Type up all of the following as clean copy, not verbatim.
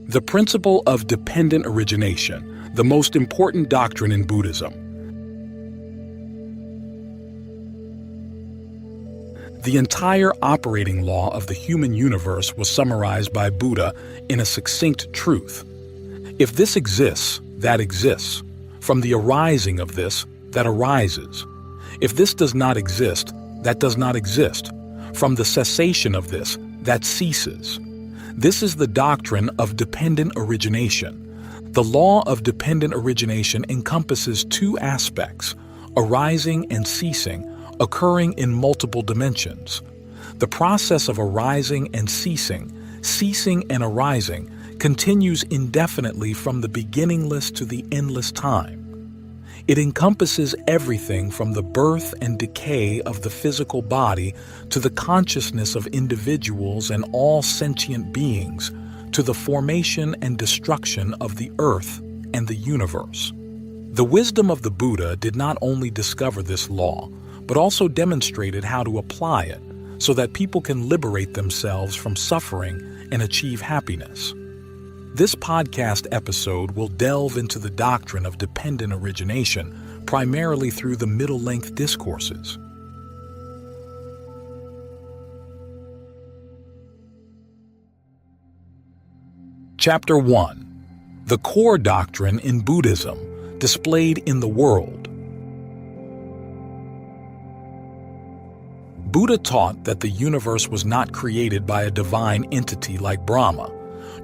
The principle of dependent origination, the most important doctrine in Buddhism. The entire operating law of the human universe was summarized by Buddha in a succinct truth. If this exists, that exists. From the arising of this, that arises. If this does not exist, that does not exist. From the cessation of this, that ceases. This is the doctrine of dependent origination. The law of dependent origination encompasses two aspects, arising and ceasing, occurring in multiple dimensions. The process of arising and ceasing and arising, continues indefinitely from the beginningless to the endless time. It encompasses everything from the birth and decay of the physical body to the consciousness of individuals and all sentient beings, to the formation and destruction of the earth and the universe. The wisdom of the Buddha did not only discover this law, but also demonstrated how to apply it so that people can liberate themselves from suffering and achieve happiness. This podcast episode will delve into the doctrine of dependent origination, primarily through the Middle-Length Discourses. Chapter 1. The core doctrine in Buddhism, displayed in the world. Buddha taught that the universe was not created by a divine entity like Brahma,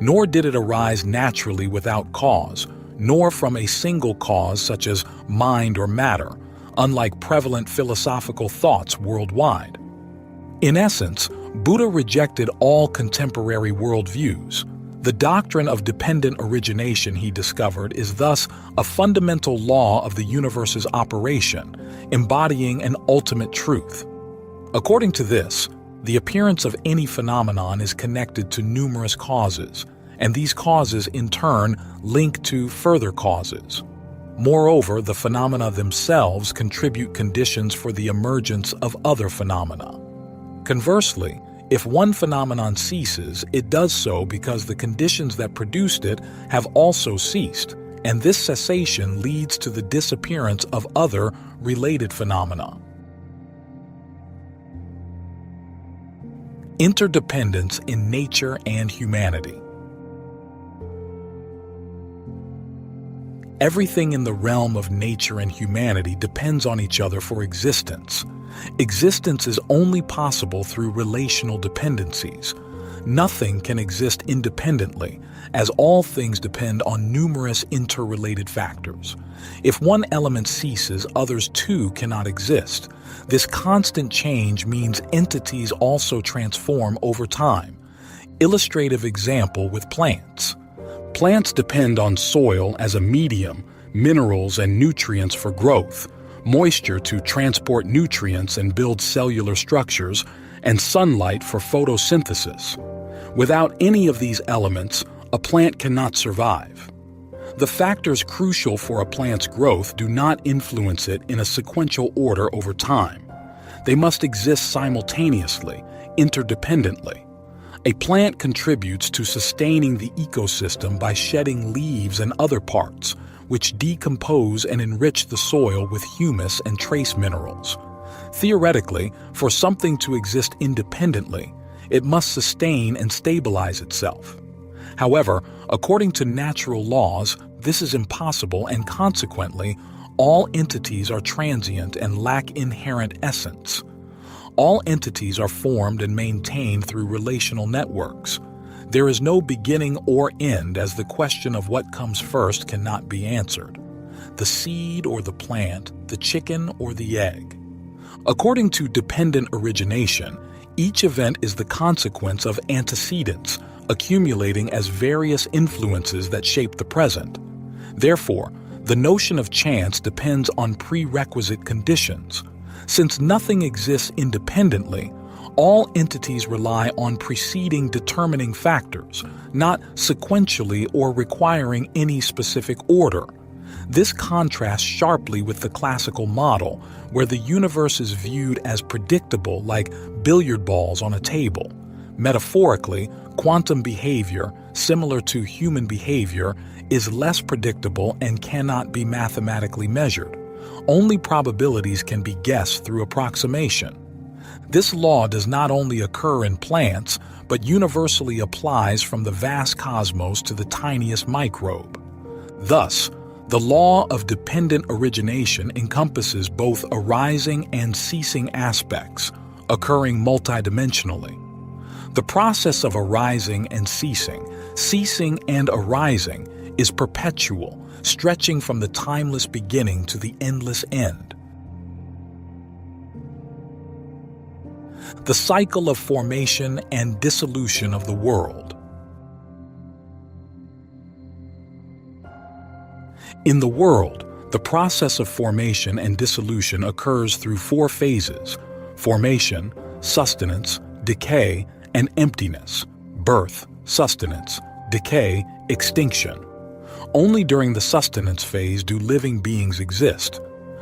nor did it arise naturally without cause, nor from a single cause such as mind or matter, unlike prevalent philosophical thoughts worldwide. In essence, Buddha rejected all contemporary worldviews. The doctrine of dependent origination, he discovered, is thus a fundamental law of the universe's operation, embodying an ultimate truth. According to this, the appearance of any phenomenon is connected to numerous causes, and these causes in turn link to further causes. Moreover, the phenomena themselves contribute conditions for the emergence of other phenomena. Conversely, if one phenomenon ceases, it does so because the conditions that produced it have also ceased, and this cessation leads to the disappearance of other related phenomena. Interdependence in nature and humanity. Everything in the realm of nature and humanity depends on each other for existence. Existence is only possible through relational dependencies. Nothing can exist independently, as all things depend on numerous interrelated factors. If one element ceases, others too cannot exist. This constant change means entities also transform over time. Illustrative example with plants. Plants depend on soil as a medium, minerals and nutrients for growth, moisture to transport nutrients and build cellular structures, and sunlight for photosynthesis. Without any of these elements, a plant cannot survive. The factors crucial for a plant's growth do not influence it in a sequential order over time. They must exist simultaneously, interdependently. A plant contributes to sustaining the ecosystem by shedding leaves and other parts, which decompose and enrich the soil with humus and trace minerals. Theoretically, for something to exist independently, it must sustain and stabilize itself. However, according to natural laws, this is impossible, and consequently, all entities are transient and lack inherent essence. All entities are formed and maintained through relational networks. There is no beginning or end, as the question of what comes first cannot be answered. The seed or the plant, the chicken or the egg. According to dependent origination, each event is the consequence of antecedents, accumulating as various influences that shape the present. Therefore, the notion of chance depends on prerequisite conditions. Since nothing exists independently, all entities rely on preceding determining factors, not sequentially or requiring any specific order. This contrasts sharply with the classical model, where the universe is viewed as predictable like billiard balls on a table. Metaphorically, quantum behavior, similar to human behavior, is less predictable and cannot be mathematically measured. Only probabilities can be guessed through approximation. This law does not only occur in plants, but universally applies from the vast cosmos to the tiniest microbe. Thus, the law of dependent origination encompasses both arising and ceasing aspects, occurring multidimensionally. The process of arising and ceasing and arising, is perpetual, stretching from the timeless beginning to the endless end. The cycle of formation and dissolution of the world. In the world, the process of formation and dissolution occurs through 4 phases: formation, sustenance, decay, and emptiness, birth, sustenance, decay, extinction. Only during the sustenance phase do living beings exist.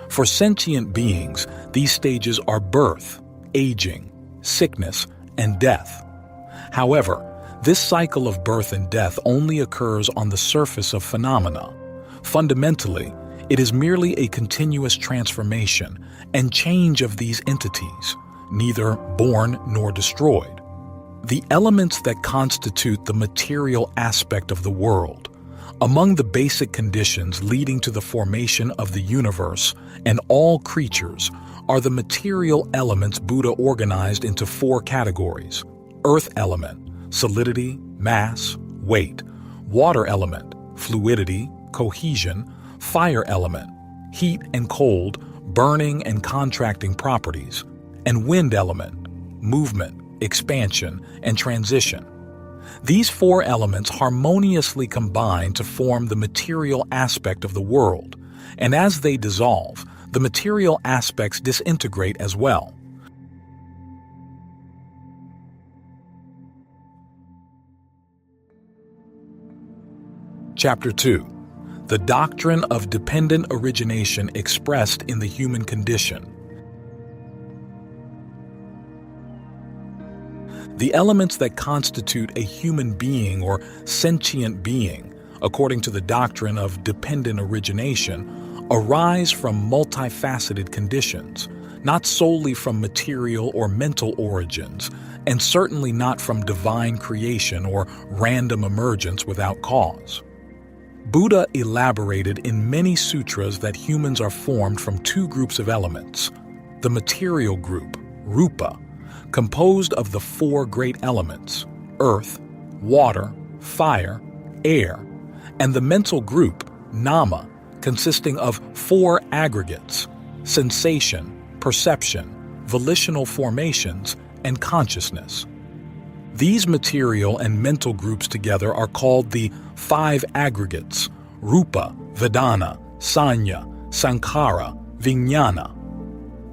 For sentient beings, these stages are birth, aging, sickness, and death. However, this cycle of birth and death only occurs on the surface of phenomena. Fundamentally, it is merely a continuous transformation and change of these entities, neither born nor destroyed. The elements that constitute the material aspect of the world, among the basic conditions leading to the formation of the universe and all creatures, are the material elements Buddha organized into 4 categories: earth element, solidity, mass, weight; water element, fluidity, cohesion; fire element, heat and cold, burning and contracting properties; and wind element, movement, expansion, and transition. These 4 elements harmoniously combine to form the material aspect of the world, and as they dissolve, the material aspects disintegrate as well. Chapter 2. The doctrine of dependent origination expressed in the human condition. The elements that constitute a human being or sentient being, according to the doctrine of dependent origination, arise from multifaceted conditions, not solely from material or mental origins, and certainly not from divine creation or random emergence without cause. Buddha elaborated in many sutras that humans are formed from 2 groups of elements: the material group, rupa, composed of the 4 great elements, earth, water, fire, air, and the mental group, nama, consisting of 4 aggregates: sensation, perception, volitional formations, and consciousness. These material and mental groups together are called the 5 aggregates: rupa, vedana, sanya, sankhara, vijnana.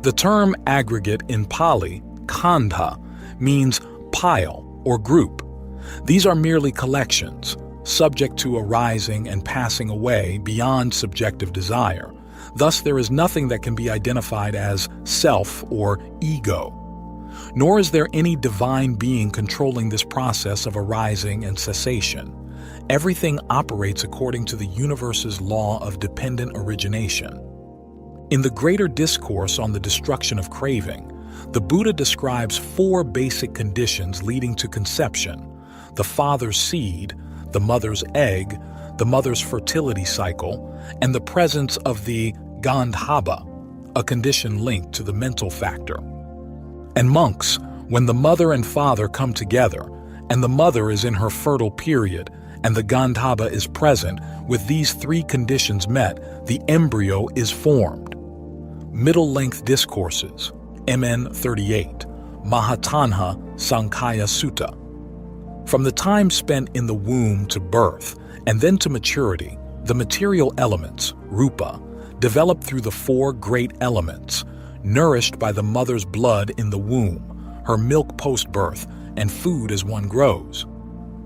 The term aggregate in Pali, khandha, means pile or group. These are merely collections, subject to arising and passing away beyond subjective desire. Thus, there is nothing that can be identified as self or ego. Nor is there any divine being controlling this process of arising and cessation. Everything operates according to the universe's law of dependent origination. In the greater discourse on the destruction of craving, the Buddha describes 4 basic conditions leading to conception: the father's seed, the mother's egg, the mother's fertility cycle, and the presence of the gandhava, a condition linked to the mental factor. And monks, when the mother and father come together, and the mother is in her fertile period, and the gandhava is present, with these 3 conditions met, the embryo is formed. Middle-Length Discourses, MN 38, Mahatanha Sankhya Sutta. From the time spent in the womb to birth, and then to maturity, the material elements, rupa, develop through the 4 great elements, nourished by the mother's blood in the womb, her milk post-birth, and food as one grows.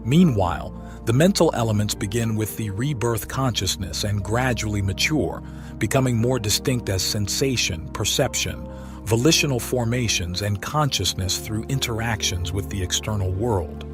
Meanwhile, the mental elements begin with the rebirth consciousness and gradually mature, becoming more distinct as sensation, perception, volitional formations, and consciousness through interactions with the external world.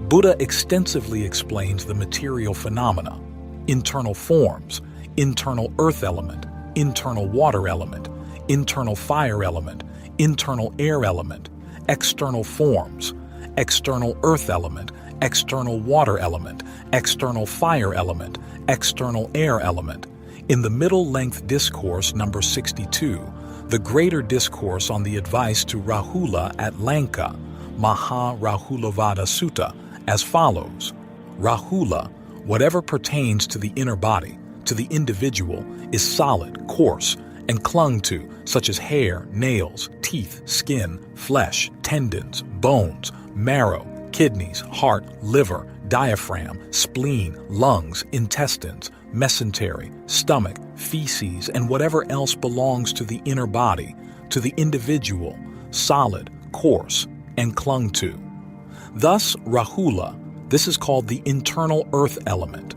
Buddha extensively explains the material phenomena: internal forms, internal earth element, internal water element, internal fire element, internal air element, external forms, external earth element, external water element, external fire element, external air element. In the Middle-Length Discourse number 62, the Greater Discourse on the Advice to Rahula at Lanka, Maha-Rahulavada Sutta, as follows: Rahula, whatever pertains to the inner body, to the individual, is solid, coarse, and clung to, such as hair, nails, teeth, skin, flesh, tendons, bones, marrow, kidneys, heart, liver, diaphragm, spleen, lungs, intestines, mesentery, stomach, feces, and whatever else belongs to the inner body, to the individual, solid, coarse, and clung to. Thus, Rahula, this is called the internal earth element.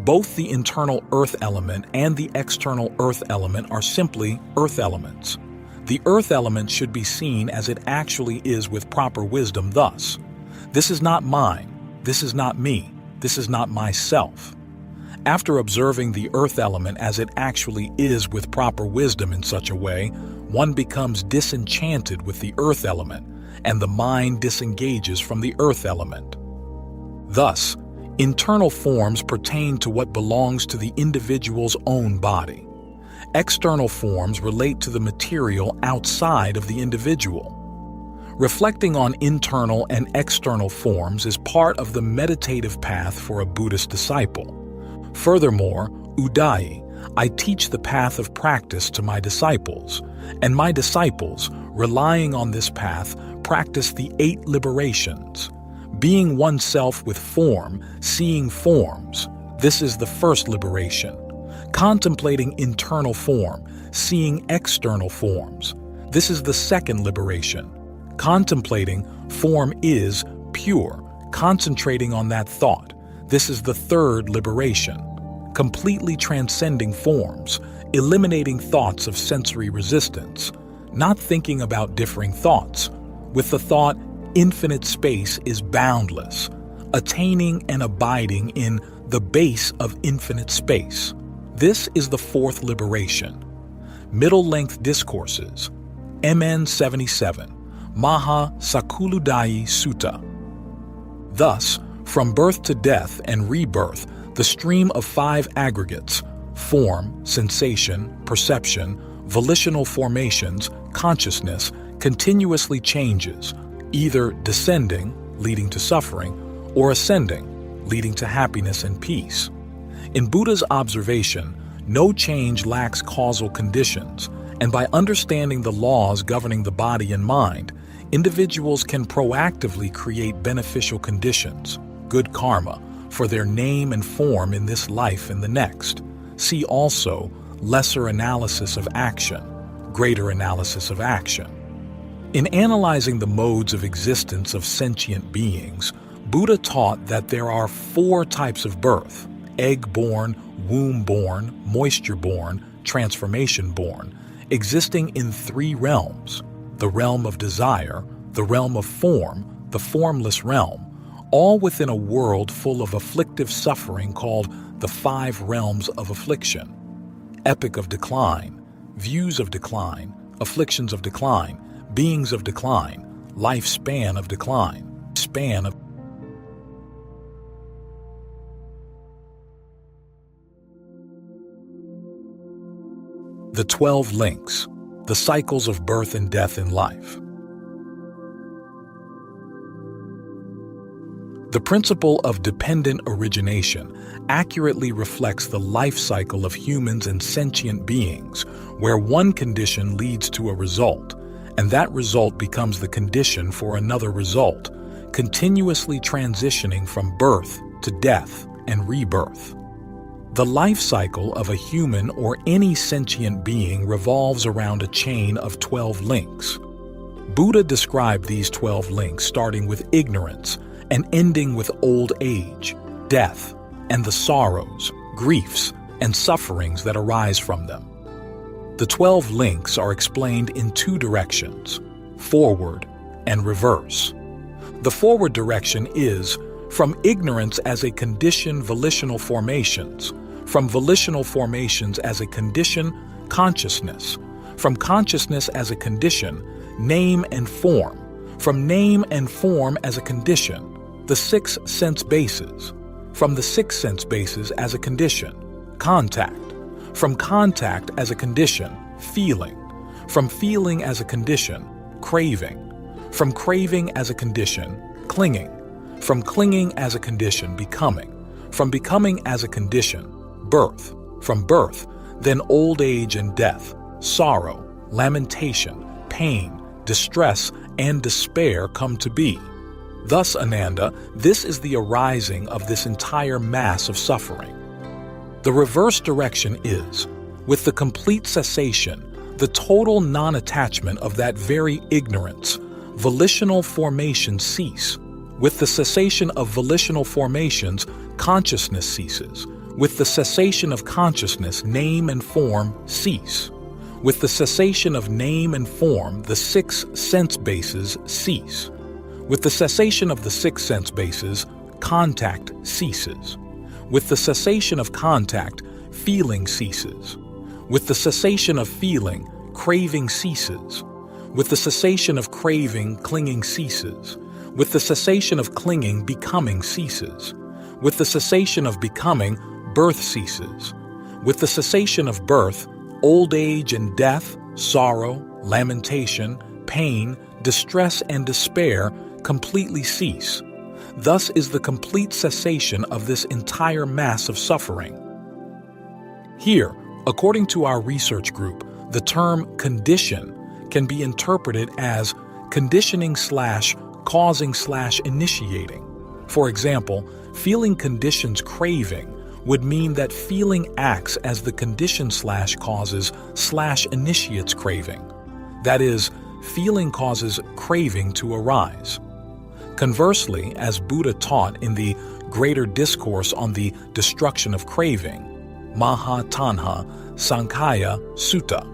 Both the internal earth element and the external earth element are simply earth elements. The earth element should be seen as it actually is with proper wisdom thus: this is not mine, this is not me, this is not myself. After observing the earth element as it actually is with proper wisdom in such a way, one becomes disenchanted with the earth element, and the mind disengages from the earth element. Thus, internal forms pertain to what belongs to the individual's own body. External forms relate to the material outside of the individual. Reflecting on internal and external forms is part of the meditative path for a Buddhist disciple. Furthermore, Udai, I teach the path of practice to my disciples, and my disciples, relying on this path, practice the 8 liberations. Being oneself with form, seeing forms, this is the first liberation. Contemplating internal form, seeing external forms, this is the second liberation. Contemplating form is pure, concentrating on that thought, this is the third liberation. Completely transcending forms, eliminating thoughts of sensory resistance, not thinking about differing thoughts, with the thought, infinite space is boundless, attaining and abiding in the base of infinite space. This is the fourth liberation. Middle-Length Discourses, MN 77, Maha Sakuludai Sutta. Thus, from birth to death and rebirth, the stream of 5 aggregates, form, sensation, perception, volitional formations, consciousness, continuously changes, either descending, leading to suffering, or ascending, leading to happiness and peace. In Buddha's observation, no change lacks causal conditions, and by understanding the laws governing the body and mind, individuals can proactively create beneficial conditions, good karma, for their name and form in this life and the next. See also Lesser Analysis of Action, Greater Analysis of Action. In analyzing the modes of existence of sentient beings, Buddha taught that there are 4 types of birth: egg-born, womb-born, moisture-born, transformation-born, existing in 3 realms: the realm of desire, the realm of form, the formless realm, all within a world full of afflictive suffering called the 5 realms of affliction. Epoch of decline, views of decline, afflictions of decline, beings of decline, lifespan of decline, span of the 12 links, the cycles of birth and death in life. The principle of dependent origination accurately reflects the life cycle of humans and sentient beings, where one condition leads to a result, and that result becomes the condition for another result, continuously transitioning from birth to death and rebirth. The life cycle of a human or any sentient being revolves around a chain of 12 links. Buddha described these 12 links starting with ignorance and ending with old age, death, and the sorrows, griefs, and sufferings that arise from them. The 12 links are explained in 2 directions, forward and reverse. The forward direction is From ignorance as a condition, volitional formations. From volitional formations as a condition, consciousness. From consciousness as a condition, name and form. From name and form as a condition, the six sense bases. From the six sense bases as a condition, contact. From contact as a condition, feeling. From feeling as a condition, craving. From craving as a condition, clinging. From clinging as a condition, becoming. From becoming as a condition, birth. From birth, then old age and death, sorrow, lamentation, pain, distress, and despair come to be. Thus, Ananda, this is the arising of this entire mass of suffering. The reverse direction is, with the complete cessation, the total non-attachment of that very ignorance, volitional formations cease. With the cessation of volitional formations, consciousness ceases. With the cessation of consciousness, name and form cease. With the cessation of name and form, the six sense bases cease. With the cessation of the six sense bases, contact ceases. With the cessation of contact, feeling ceases. With the cessation of feeling, craving ceases. With the cessation of craving, clinging ceases. With the cessation of clinging, becoming ceases. With the cessation of becoming, birth ceases. With the cessation of birth, old age and death, sorrow, lamentation, pain, distress, and despair completely cease. Thus is the complete cessation of this entire mass of suffering. Here, according to our research group, the term condition can be interpreted as conditioning/causing/initiating. For example, feeling conditions craving would mean that feeling acts as the condition/causes/initiates craving. That is, feeling causes craving to arise. Conversely, as Buddha taught in the Greater Discourse on the Destruction of Craving, Maha Tanha Sankhya Sutta,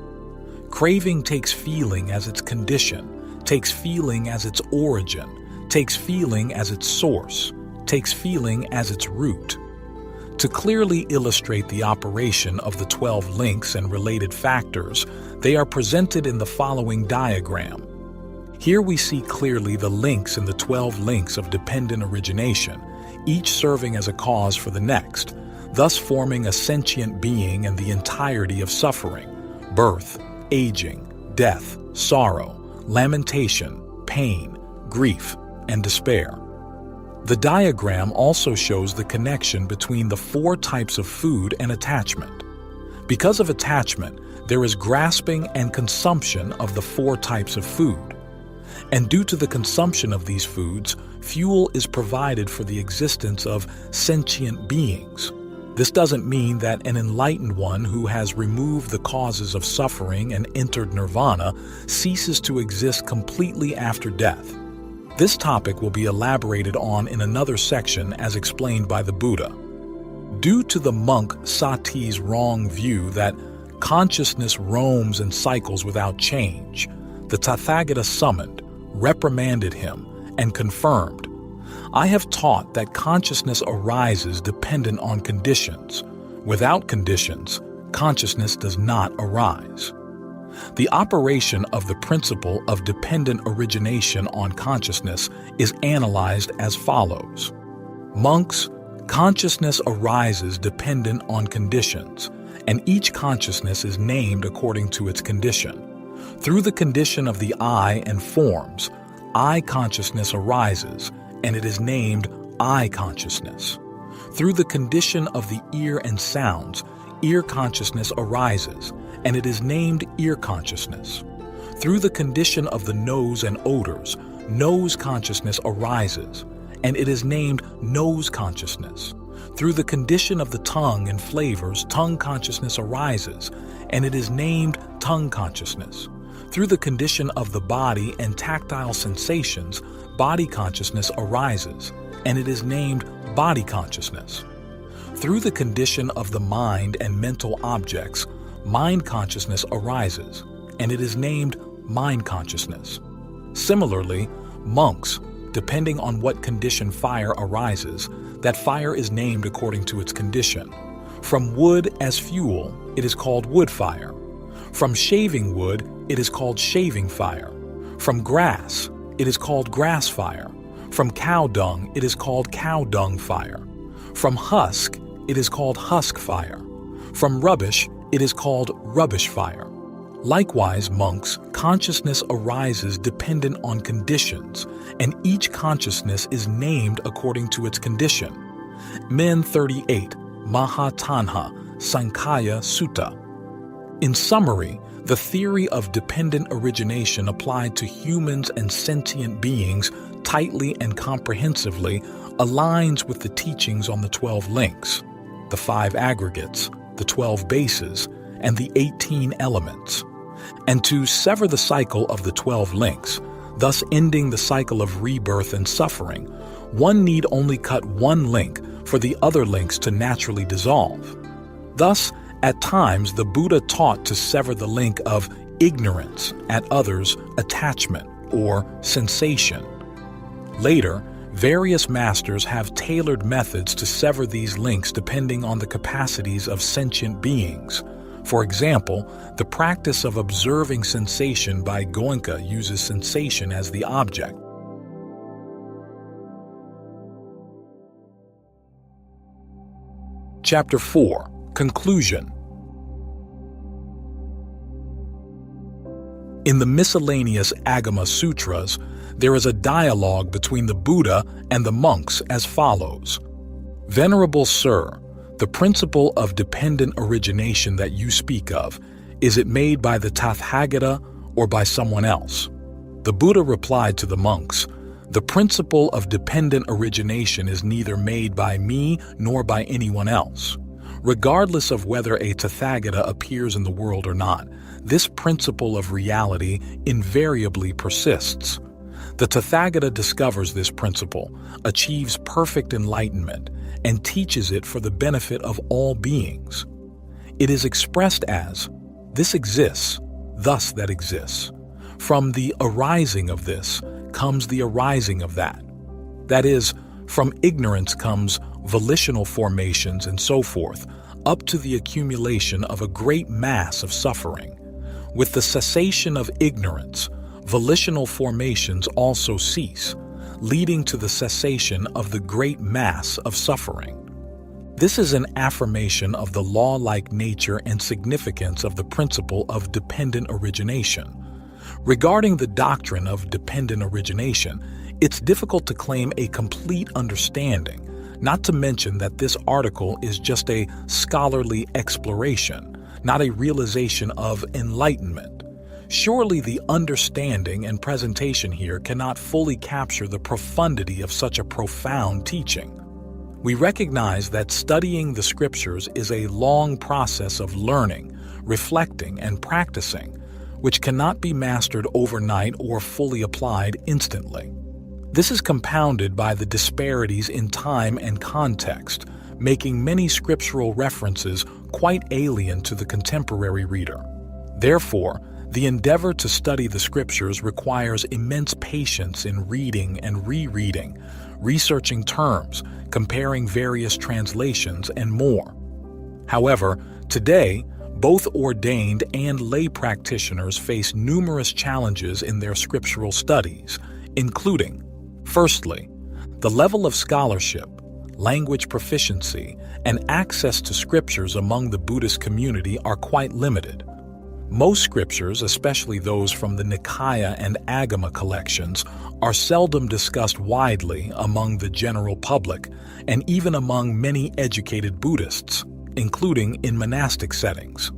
craving takes feeling as its condition, takes feeling as its origin, takes feeling as its source, takes feeling as its root. To clearly illustrate the operation of the 12 links and related factors, they are presented in the following diagram. Here we see clearly the links in the 12 links of dependent origination, each serving as a cause for the next, thus forming a sentient being and the entirety of suffering, birth, aging, death, sorrow, lamentation, pain, grief, and despair. The diagram also shows the connection between the 4 types of food and attachment. Because of attachment, there is grasping and consumption of the 4 types of food. And due to the consumption of these foods, fuel is provided for the existence of sentient beings. This doesn't mean that an enlightened one who has removed the causes of suffering and entered nirvana ceases to exist completely after death. This topic will be elaborated on in another section as explained by the Buddha. Due to the monk Sati's wrong view that consciousness roams and cycles without change, the Tathagata summoned, reprimanded him, and confirmed, "I have taught that consciousness arises dependent on conditions. Without conditions, consciousness does not arise." The operation of the principle of dependent origination on consciousness is analyzed as follows. Monks, consciousness arises dependent on conditions, and each consciousness is named according to its condition. Through the condition of the eye and forms, eye consciousness arises, and it is named eye consciousness. Through the condition of the ear and sounds, ear consciousness arises, and it is named ear consciousness. Through the condition of the nose and odors, nose consciousness arises, and it is named nose consciousness. Through the condition of the tongue and flavors, tongue consciousness arises, and it is named tongue consciousness. Through the condition of the body and tactile sensations, body consciousness arises, and it is named body consciousness. Through the condition of the mind and mental objects, mind consciousness arises, and it is named mind consciousness. Similarly, monks, depending on what condition fire arises, that fire is named according to its condition. From wood as fuel, it is called wood fire. From shaving wood, it is called shaving fire. From grass, it is called grass fire. From cow dung, it is called cow dung fire. From husk, it is called husk fire. From rubbish, it is called rubbish fire. Likewise, monks, consciousness arises dependent on conditions, and each consciousness is named according to its condition. Men 38, Mahatanha, Sankhya Sutta. In summary, the theory of dependent origination applied to humans and sentient beings tightly and comprehensively aligns with the teachings on the 12 links, the 5 aggregates, the 12 bases, and the 18 elements. And to sever the cycle of the 12 links, thus ending the cycle of rebirth and suffering, one need only cut one link for the other links to naturally dissolve. Thus, at times the Buddha taught to sever the link of ignorance, at others attachment or sensation. Later, various masters have tailored methods to sever these links depending on the capacities of sentient beings. For example, the practice of observing sensation by Goenka uses sensation as the object. Chapter 4. Conclusion. In the miscellaneous Agama Sutras, there is a dialogue between the Buddha and the monks as follows. Venerable Sir, the principle of dependent origination that you speak of, is it made by the Tathagata or by someone else? The Buddha replied to the monks, the principle of dependent origination is neither made by me nor by anyone else. Regardless of whether a Tathagata appears in the world or not, this principle of reality invariably persists. The Tathagata discovers this principle, achieves perfect enlightenment, and teaches it for the benefit of all beings. It is expressed as, this exists, thus that exists. From the arising of this comes the arising of that. That is, from ignorance comes volitional formations and so forth, up to the accumulation of a great mass of suffering. With the cessation of ignorance, volitional formations also cease, leading to the cessation of the great mass of suffering. This is an affirmation of the law-like nature and significance of the principle of dependent origination. Regarding the doctrine of dependent origination, it's difficult to claim a complete understanding, not to mention that this article is just a scholarly exploration, not a realization of enlightenment. Surely the understanding and presentation here cannot fully capture the profundity of such a profound teaching. We recognize that studying the scriptures is a long process of learning, reflecting, and practicing, which cannot be mastered overnight or fully applied instantly. This is compounded by the disparities in time and context, making many scriptural references quite alien to the contemporary reader. Therefore, the endeavor to study the scriptures requires immense patience in reading and rereading, researching terms, comparing various translations, and more. However, today, both ordained and lay practitioners face numerous challenges in their scriptural studies, including, firstly, the level of scholarship, language proficiency, and access to scriptures among the Buddhist community are quite limited. Most scriptures, especially those from the Nikaya and Agama collections, are seldom discussed widely among the general public and even among many educated Buddhists, including in monastic settings.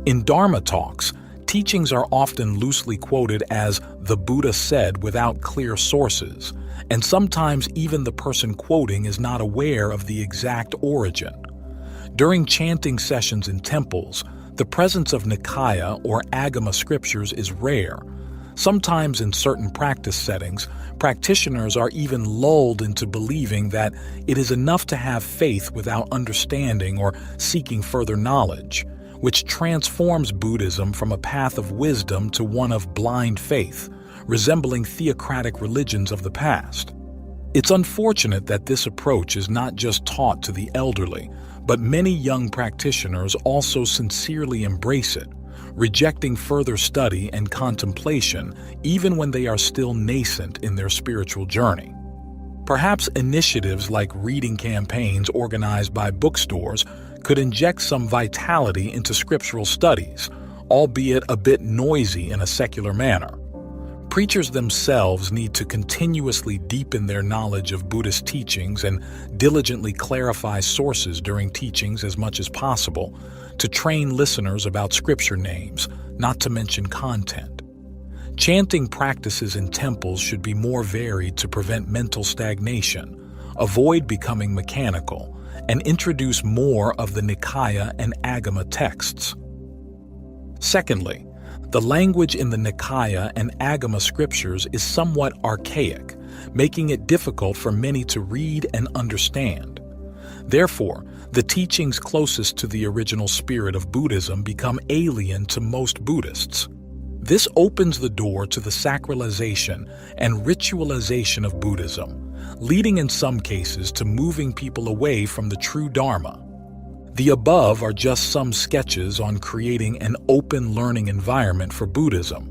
In Dharma talks, teachings are often loosely quoted as the Buddha said without clear sources, and sometimes even the person quoting is not aware of the exact origin. During chanting sessions in temples, the presence of Nikaya or Agama scriptures is rare. Sometimes in certain practice settings, practitioners are even lulled into believing that it is enough to have faith without understanding or seeking further knowledge, which transforms Buddhism from a path of wisdom to one of blind faith, resembling theocratic religions of the past. It's unfortunate that this approach is not just taught to the elderly, but many young practitioners also sincerely embrace it, rejecting further study and contemplation even when they are still nascent in their spiritual journey. Perhaps initiatives like reading campaigns organized by bookstores could inject some vitality into scriptural studies, albeit a bit noisy in a secular manner. Preachers themselves need to continuously deepen their knowledge of Buddhist teachings and diligently clarify sources during teachings as much as possible to train listeners about scripture names, not to mention content. Chanting practices in temples should be more varied to prevent mental stagnation, avoid becoming mechanical, and introduce more of the Nikaya and Agama texts. Secondly, the language in the Nikaya and Agama scriptures is somewhat archaic, making it difficult for many to read and understand. Therefore, the teachings closest to the original spirit of Buddhism become alien to most Buddhists. This opens the door to the sacralization and ritualization of Buddhism, leading in some cases to moving people away from the true Dharma. The above are just some sketches on creating an open learning environment for Buddhism,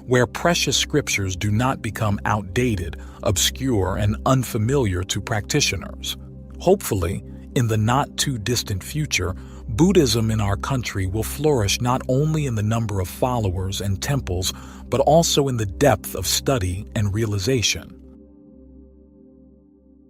where precious scriptures do not become outdated, obscure, and unfamiliar to practitioners. Hopefully, in the not-too-distant future, Buddhism in our country will flourish not only in the number of followers and temples, but also in the depth of study and realization.